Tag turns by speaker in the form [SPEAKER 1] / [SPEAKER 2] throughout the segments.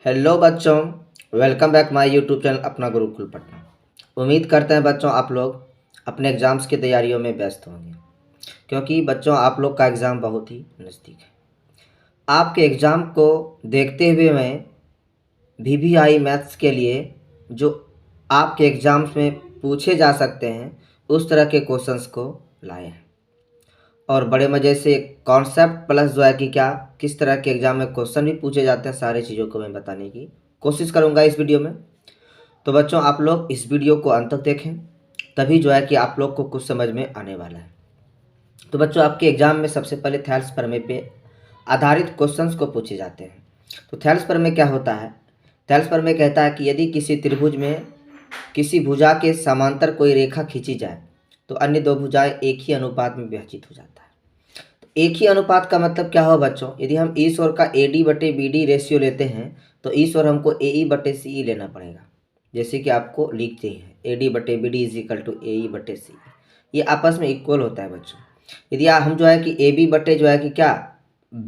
[SPEAKER 1] Hello बच्चों, welcome back my YouTube channel अपना गुरुकुल पटना। उम्मीद करते हैं बच्चों आप लोग अपने एग्ज़ाम्स की तैयारियों में व्यस्त होंगे, क्योंकि बच्चों आप लोग का एग्ज़ाम बहुत ही नज़दीक है। आपके एग्ज़ाम को देखते हुए मैं वीवीआई मैथ्स के लिए जो आपके एग्ज़ाम्स में पूछे जा सकते हैं उस तरह के क्वेश्चंस को लाए हैं, और बड़े मज़े से कॉन्सेप्ट प्लस जो है कि क्या किस तरह के एग्ज़ाम में क्वेश्चन भी पूछे जाते हैं, सारी चीज़ों को मैं बताने की कोशिश करूँगा इस वीडियो में। तो बच्चों आप लोग इस वीडियो को अंत तक देखें, तभी जो है कि आप लोग को कुछ समझ में आने वाला है। तो बच्चों आपके एग्जाम में सबसे पहले थेल्स प्रमेय पे आधारित क्वेश्चंस को पूछे जाते हैं। तो थेल्स प्रमेय क्या होता है? थेल्स प्रमेय कहता है कि यदि किसी त्रिभुज में किसी भुजा के समांतर कोई रेखा खींची जाए तो अन्य दो भुजाएं एक ही अनुपात में विभाजित हो जाता है। तो एक ही अनुपात का मतलब क्या हो बच्चों? यदि हम इस ओर का AD बटे BD रेशियो लेते हैं तो इस ओर हमको AE बटे CE लेना पड़ेगा। जैसे कि आपको लिखते हैं AD बटे BD is equal to AE बटे CE, ये आपस में इक्वल होता है बच्चों। यदि हम जो है कि AB बटे जो है कि क्या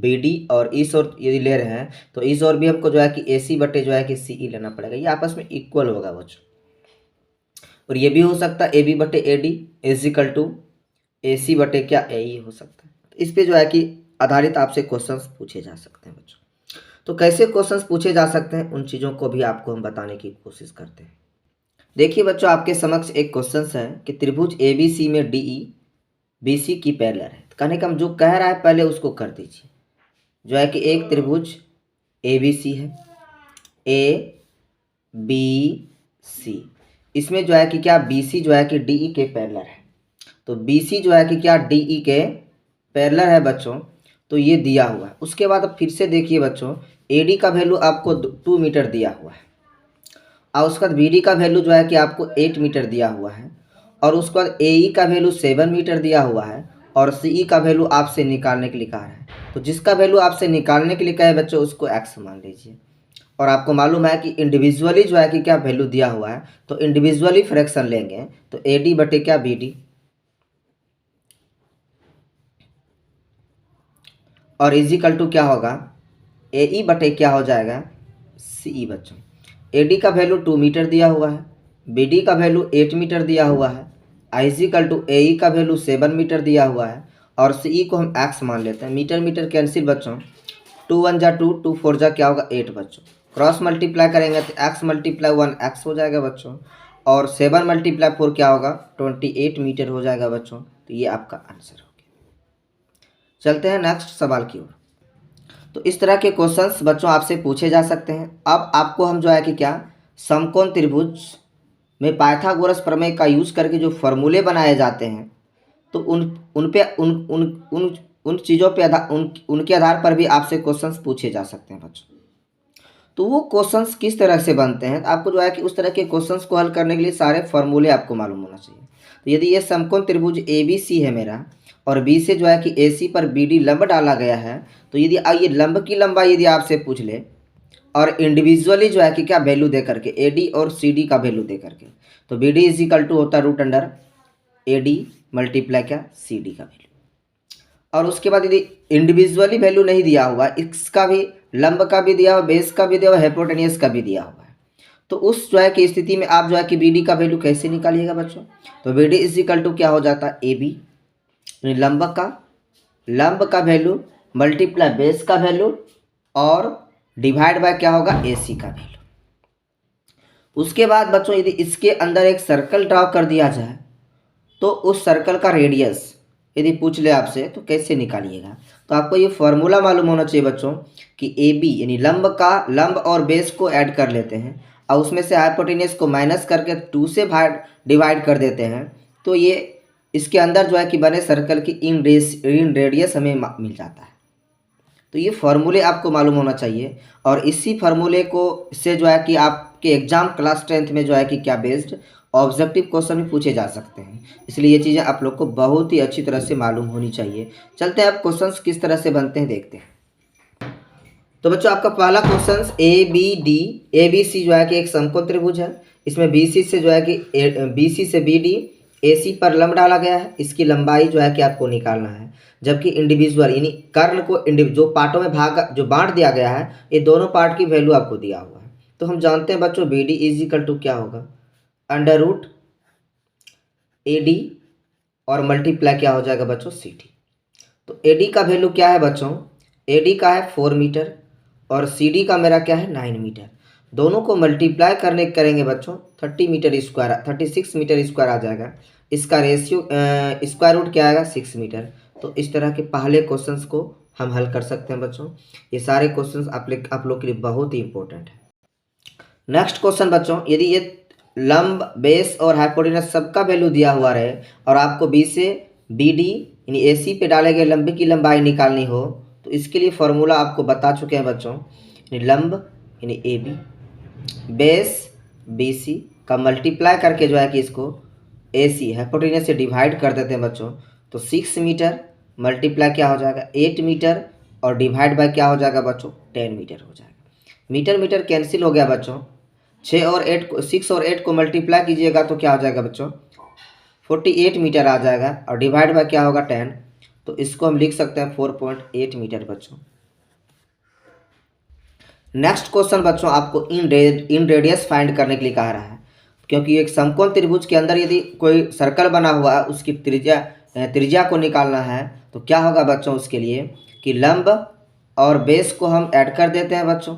[SPEAKER 1] BD और इस ओर यदि ले रहे हैं तो इस ओर भी हमको जो है कि AC बटे जो है कि CE लेना पड़ेगा, ये आपस में इक्वल होगा बच्चों। और ये भी हो सकता है AB बटे AD is equal to AC बटे क्या AE हो सकता है। इस पे जो है कि आधारित आपसे क्वेश्चंस पूछे जा सकते हैं बच्चों। तो कैसे क्वेश्चंस पूछे जा सकते हैं उन चीज़ों को भी आपको हम बताने की कोशिश करते हैं। देखिए बच्चों आपके समक्ष एक क्वेश्चन है कि त्रिभुज ABC में DE BC की पैरेलल है। तो कहने का हम जो कह रहा है पहले उसको कर दीजिए। जो है कि एक त्रिभुज ABC है, ABC, इसमें जो है कि क्या BC जो है कि DE के पैरेलल है। तो BC जो है कि क्या DE के पैरेलल है बच्चों, तो ये दिया हुआ है। उसके बाद अब फिर से देखिए बच्चों, AD का वैल्यू आपको 2 मीटर दिया हुआ है, और उसके बाद BD का वैल्यू जो है कि आपको 8 मीटर दिया हुआ है, और उसके बाद AE का वैल्यू 7 मीटर दिया हुआ है, और CE का वैल्यू आपसे निकालने के लिए कहा है। तो जिसका वैल्यू आपसे निकालने के लिए कहा है बच्चों उसको x मान लीजिए। और आपको मालूम है कि इंडिविजुअली जो है कि क्या वैल्यू दिया हुआ है, तो इंडिविजुअली फ्रैक्शन लेंगे तो AD बटे क्या BD, और इजिकल टू क्या होगा AE बटे क्या हो जाएगा CE बच्चों। AD का वैल्यू 2 मीटर दिया हुआ है, BD का वैल्यू 8 मीटर दिया हुआ है, इजिकल टू AE का वैल्यू 7 मीटर दिया हुआ है, और CE को हम x मान लेते हैं। मीटर मीटर कैंसिल बच्चों, 2 1 जा 2, 2 4 जा क्या होगा 8 बच्चों। क्रॉस मल्टीप्लाई करेंगे तो x मल्टीप्लाई 1 x हो जाएगा बच्चों, और 7 मल्टीप्लाई 4 क्या होगा 28 मीटर हो जाएगा बच्चों। तो ये आपका आंसर हो गया। चलते हैं नेक्स्ट सवाल की ओर। तो इस तरह के क्वेश्चंस बच्चों आपसे पूछे जा सकते हैं। अब आपको हम जो है कि क्या समकोण त्रिभुज में पाइथागोरस प्रमेय का यूज़ करके जो फॉर्मूले बनाए जाते हैं, तो उन पे उन चीज़ों पे उनके आधार पर भी आपसे क्वेश्चंस पूछे जा सकते हैं बच्चों। तो वो क्वेश्चंस किस तरह से बनते हैं, तो आपको जो है कि उस तरह के क्वेश्चंस को हल करने के लिए सारे फॉर्मूले आपको मालूम होना चाहिए। तो यदि ये समकोण त्रिभुज ABC है मेरा, और B से जो है कि AC पर BD लंब डाला गया है, तो यदि ये लंब की लंबाई यदि आपसे पूछ ले और इंडिविजुअली जो है कि क्या वैल्यू दे करके AD और CD का वैल्यू दे करके, तो BD इज इक्वल टू होता है रूट अंडर AD मल्टीप्लाई क्या CD का वैल्यू। और उसके बाद यदि इंडिविजुअली वैल्यू नहीं दिया हुआ, इसका भी लंब का भी दिया हुआ, बेस का भी दिया हुआ, हाइपोटेन्यूस का भी दिया हुआ है, तो उस जो है कि स्थिति में आप जो है कि BD का वैल्यू कैसे निकालिएगा बच्चों? तो BD इज इक्वल टू क्या हो जाता है AB, लंब का वैल्यू मल्टीप्लाई बेस का वैल्यू और डिवाइड बाय क्या होगा AC का वैल्यू। उसके बाद बच्चों यदि इसके अंदर एक सर्कल ड्रॉ कर दिया जाए तो उस सर्कल का रेडियस यदि पूछ ले आपसे तो कैसे निकालिएगा? तो आपको ये फॉर्मूला मालूम होना चाहिए बच्चों कि AB यानी लंब और बेस को ऐड कर लेते हैं, और उसमें से हाइपोटेन्यूस को माइनस करके 2 से डिवाइड कर देते हैं, तो ये इसके अंदर जो है कि बने सर्कल की इन रेडियस हमें मिल जाता है। तो ये फार्मूले आपको मालूम होना चाहिए, और इसी फार्मूले को से जो है कि आपके एग्जाम क्लास 10th में जो है कि क्या बेस्ड ऑब्जेक्टिव क्वेश्चन भी पूछे जा सकते हैं। इसलिए ये चीज़ें आप लोग को बहुत ही अच्छी तरह से मालूम होनी चाहिए। चलते हैं अब क्वेश्चंस किस तरह से बनते हैं देखते हैं। तो बच्चों आपका पहला क्वेश्चन ABC जो है कि एक समकोण त्रिभुज है। इसमें BC से जो है कि BC से BD AC पर लंब डाला गया है, इसकी लंबाई जो है कि आपको निकालना है, जबकि इंडिविजुअल यानी कर्ण को जो पार्टों में जो बांट दिया गया है, ये दोनों पार्ट की वैल्यू आपको दिया हुआ है। तो हम जानते हैं बच्चों BD इज इक्वल टू क्या होगा, अंडर रूट AD और मल्टीप्लाई क्या हो जाएगा बच्चों CD। तो AD का वैल्यू क्या है बच्चों, AD का है 4 मीटर और CD का मेरा क्या है 9 मीटर। दोनों को मल्टीप्लाई करेंगे बच्चों 36 मीटर स्क्वायर आ जाएगा। इसका रेशियो स्क्वायर रूट क्या आएगा 6 मीटर। तो इस तरह के पहले क्वेश्चंस को हम हल कर सकते हैं बच्चों। ये सारे क्वेश्चंस आप लोग के लिए बहुत ही इंपॉर्टेंट है। नेक्स्ट क्वेश्चन बच्चों, यदि ये लंब, बेस और हाइपोटेनस सबका वैल्यू दिया हुआ रहे और आपको बी से BD यानी AC पे डाले गए लंबे की लंबाई निकालनी हो, तो इसके लिए फॉर्मूला आपको बता चुके हैं बच्चों। यानी लंब यानी AB, बेस BC का मल्टीप्लाई करके जो है कि इसको AC हाइपोटेनस से डिवाइड कर देते हैं बच्चों। तो 6 मीटर मल्टीप्लाई क्या हो जाएगा 8 मीटर और डिवाइड बाय क्या हो जाएगा बच्चों 10 मीटर हो जाएगा। मीटर मीटर कैंसिल हो गया बच्चों। 6 और 8 को मल्टीप्लाई कीजिएगा तो क्या हो जाएगा बच्चों 48 मीटर आ जाएगा और डिवाइड बाय क्या होगा 10। तो इसको हम लिख सकते हैं 4.8 मीटर बच्चों। नेक्स्ट क्वेश्चन बच्चों आपको इन रेडियस फाइंड करने के लिए कहा रहा है, क्योंकि एक समकोण त्रिभुज के अंदर यदि कोई सर्कल बना हुआ है उसकी त्रिज्या को निकालना है। तो क्या होगा बच्चों उसके लिए कि लंब और बेस को हम ऐड कर देते हैं बच्चों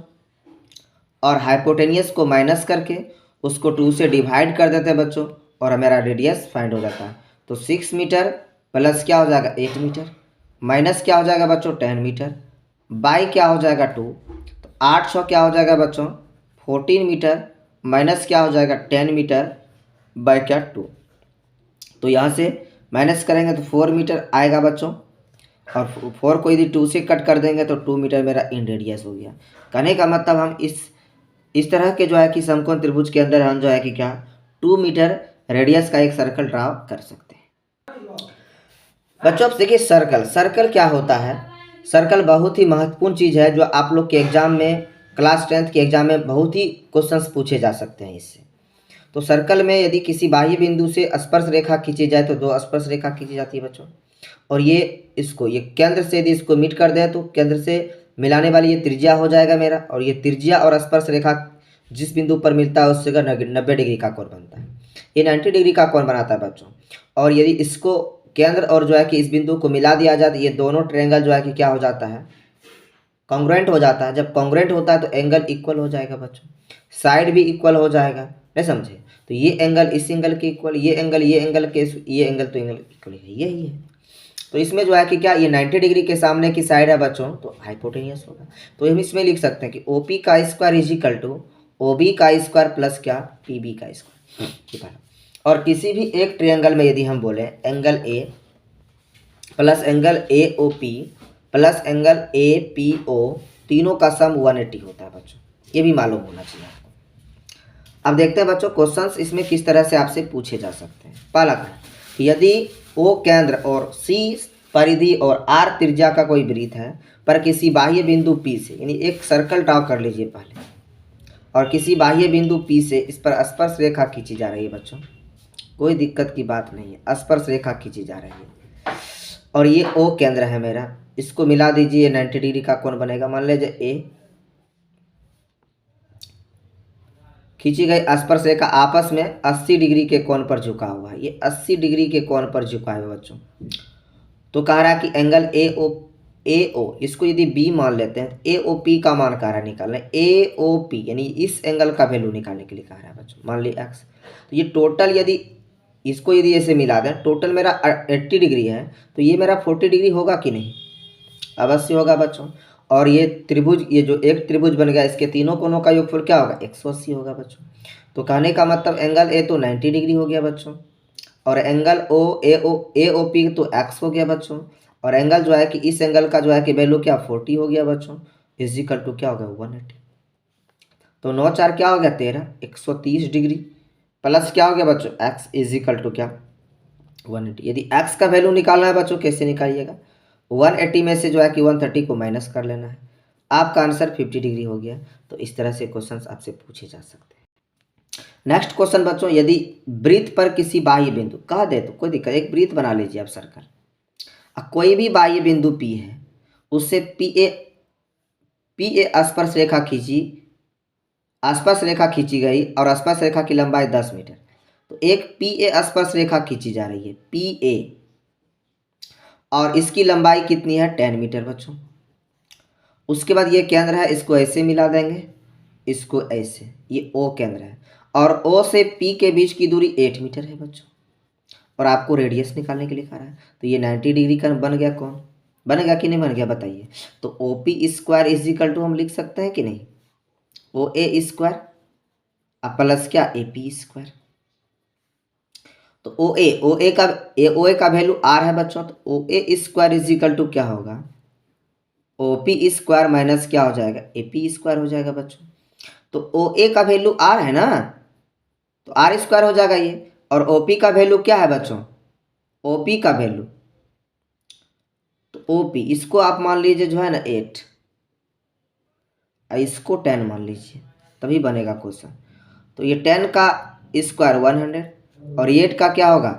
[SPEAKER 1] और हाइपोटेनियस को माइनस करके उसको 2 से डिवाइड कर देते हैं बच्चों और हमारा रेडियस फाइंड हो जाता है। तो 6 मीटर प्लस क्या हो जाएगा 8 मीटर माइनस क्या हो जाएगा बच्चों 10 मीटर बाई क्या हो जाएगा 2। तो 800 क्या हो जाएगा बच्चों 14 मीटर माइनस क्या हो जाएगा 10 मीटर बाई क्या 2। तो यहाँ से माइनस करेंगे तो 4 मीटर आएगा बच्चों और 4 को यदि 2 से कट कर देंगे तो 2 मीटर मेरा इन रेडियस हो गया। कहने का मतलब हम इस तरह के जो है कि समकोण त्रिभुज के अंदर हम जो है कि क्या 2 मीटर रेडियस का एक सर्कल ड्रा कर सकते हैं। बच्चों अब देखिए सर्कल क्या होता है। सर्कल बहुत ही महत्वपूर्ण चीज़ है जो आप लोग के एग्जाम में क्लास 10th के एग्जाम में बहुत ही क्वेश्चंस पूछे जा सकते हैं इससे। तो सर्कल में यदि किसी बाह्य बिंदु से स्पर्श रेखा खींची जाए तो 2 स्पर्श रेखा खींची जाती है बच्चों और ये केंद्र से यदि इसको मीट कर दें तो केंद्र से मिलाने वाली ये त्रिज्या हो जाएगा मेरा और ये त्रिज्या और स्पर्श रेखा जिस बिंदु पर मिलता है उससे 90 डिग्री का कोण बनता है। ये 90 डिग्री का कोण बनाता है बच्चों। और यदि इसको केंद्र और जो है कि इस बिंदु को मिला दिया जाए तो ये दोनों ट्रायंगल जो है कि क्या हो जाता है कॉन्ग्रुएंट हो जाता है। जब कॉन्ग्रुएंट होता है तो एंगल इक्वल हो जाएगा बच्चों, साइड भी इक्वल हो जाएगा, नहीं समझे। तो ये एंगल इस एंगल के इक्वल, ये एंगल तो एंगल इक्वल है, यही है। तो इसमें जो है कि क्या ये 90 डिग्री के सामने की साइड है बच्चों तो हाइपोटेनियस होगा। तो हम इसमें लिख सकते हैं कि OP का square is equal to OB का स्क्वायर प्लस क्या PB का स्क्वायर। और किसी भी एक ट्रायंगल में यदि हम बोले angle A plus angle AOP plus angle APO तीनों का सम 180 होता है बच्चों, ये भी मालूम होना चाहिए आपको। अब देखते हैं बच्चों क्वेश्चंस इसमें किस तरह से आपसे पूछे जा सकते हैं। पहला यदि O केंद्र और C परिधि और R त्रिज्या का कोई वृत्त है पर किसी बाह्य बिंदु P से, यानी एक सर्कल ड्रॉ कर लीजिए पहले और किसी बाह्य बिंदु P से इस पर स्पर्श रेखा खींची जा रही है बच्चों, कोई दिक्कत की बात नहीं है, स्पर्श रेखा खींची जा रही है और ये O केंद्र है मेरा, इसको मिला दीजिए 90 डिग्री का कोण बनेगा। मान लीजिए A खींची गई स्पर्श रेखा आपस में 80 डिग्री के कोण पर झुका हुआ है, ये 80 डिग्री के कोण पर झुका है बच्चों। तो कह रहा है कि एंगल AO इसको यदि B मान लेते हैं AOP का मान कह रहा है निकालना है, AOP यानी इस एंगल का वैल्यू निकालने के लिए कह रहा है बच्चों। मान ली x, तो ये टोटल यदि इसको यदि ऐसे मिला दें टोटल मेरा 80 डिग्री है तो ये मेरा 40 डिग्री होगा कि नहीं, अवश्य होगा बच्चों। और ये त्रिभुज, ये जो एक त्रिभुज बन गया इसके तीनों कोणों का योगफल क्या होगा 180 होगा बच्चों। तो कहने का मतलब एंगल A तो 90 डिग्री हो गया बच्चों और एंगल AOP तो x हो गया बच्चों और एंगल जो है कि इस एंगल का जो है कि वैल्यू क्या 40 हो गया बच्चों, इज इक्वल टू क्या हो गया 180। तो 9 4 क्या हो गया 13, 130 डिग्री प्लस क्या हो गया बच्चों x इज इक्वल टू क्या 180। यदि x का वैल्यू निकालना है बच्चों कैसे निकालिएगा, 180 में से जो है कि 130 को माइनस कर लेना है, आपका आंसर 50 डिग्री हो गया। तो इस तरह से क्वेश्चंस आपसे पूछे जा सकते हैं। नेक्स्ट क्वेश्चन बच्चों, यदि वृत्त पर किसी बाह्य बिंदु कह दे तो कोई दिक्कत, एक वृत्त बना लीजिए आप सर्कल, कोई भी बाह्य बिंदु P है उससे पी ए स्पर्श रेखा खींची, आसपास रेखा खींची गई और आसपास रेखा की लंबाई 10 मीटर। तो एक पी ए स्पर्श रेखा खींची जा रही है पी ए, और इसकी लंबाई कितनी है 10 मीटर बच्चों। उसके बाद ये केंद्र है, इसको ऐसे मिला देंगे, इसको ऐसे, ये ओ केंद्र है, और ओ से पी के बीच की दूरी 8 मीटर है बच्चों, और आपको रेडियस निकालने के लिए कहा है। तो ये 90 डिग्री का बन गया, कौन बन गया कि नहीं बन गया बताइए। तो O P square is equal to हम लिख सकते हैं कि नहीं, ओ ए स्क्वायर प्लस क्या ए पी स्क्वायर। तो ओ ए का वैल्यू आर है बच्चों, तो ओ ए स्क्वायर इज इक्वल टू क्या होगा, ओ पी स्क्वायर माइनस क्या हो जाएगा, ए पी स्क्वायर हो जाएगा बच्चों। तो ओ ए का वैल्यू आर है ना, तो आर स्क्वायर हो जाएगा ये, और ओ पी का वैल्यू क्या है बच्चों, ओ पी का वैल्यू, तो ओ पी इसको आप मान लीजिए जो है ना 8, इसको 10 मान लीजिए, तभी बनेगा क्वेश्चन। तो ये 10 का स्क्वायर 100 और 8 का क्या होगा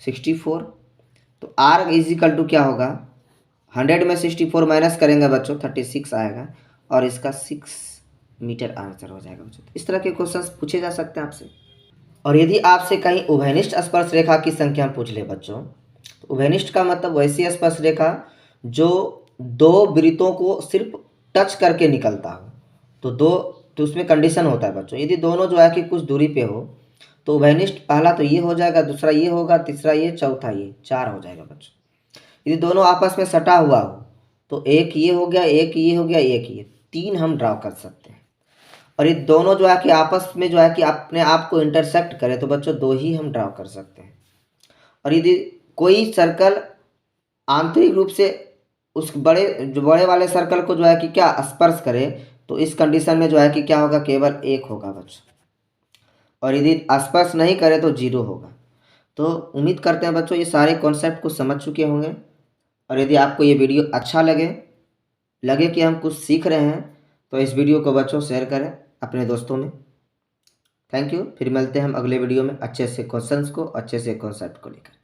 [SPEAKER 1] 64। तो आर इजिकल टू क्या होगा, 100 में 64 माइनस करेंगे बच्चों 36 आएगा, और इसका 6 मीटर आंसर हो जाएगा बच्चों। इस तरह के क्वेश्चन पूछे जा सकते हैं आपसे। और यदि आपसे कहीं उभयनिष्ठ स्पर्श रेखा की संख्या पूछ ले बच्चों, तो उभयनिष्ठ का मतलब वैसी स्पर्श रेखा जो दो वृत्तों को सिर्फ टच करके निकलता हो। तो उसमें कंडीशन होता है बच्चों, यदि दोनों जो है कि कुछ दूरी पे हो तो उभयनिष्ठ पहला तो ये हो जाएगा, दूसरा ये होगा, तीसरा ये, चौथा ये, 4 हो जाएगा बच्चों। यदि दोनों आपस में सटा हुआ हो तो एक ये हो गया, एक ये हो गया, एक ये, 3 हम ड्रॉ कर सकते हैं। और ये दोनों जो है कि आपस में जो है कि अपने आप को इंटरसेक्ट करे तो बच्चों 2 ही हम ड्रॉ कर सकते हैं। और यदि कोई सर्कल आंतरिक रूप से उस बड़े वाले सर्कल को जो है कि क्या स्पर्श करे, तो इस कंडीशन में जो है कि क्या होगा, केवल 1 होगा बच्चों, और यदि स्पर्श नहीं करे तो 0 होगा। तो उम्मीद करते हैं बच्चों ये सारे कॉन्सेप्ट को समझ चुके होंगे। और यदि आपको ये वीडियो अच्छा लगे कि हम कुछ सीख रहे हैं, तो इस वीडियो को बच्चों शेयर करें अपने दोस्तों में। Thank you. फिर मिलते हैं हम अगले वीडियो में अच्छे से क्वेश्चंस को, अच्छे से कॉन्सेप्ट को लेकर।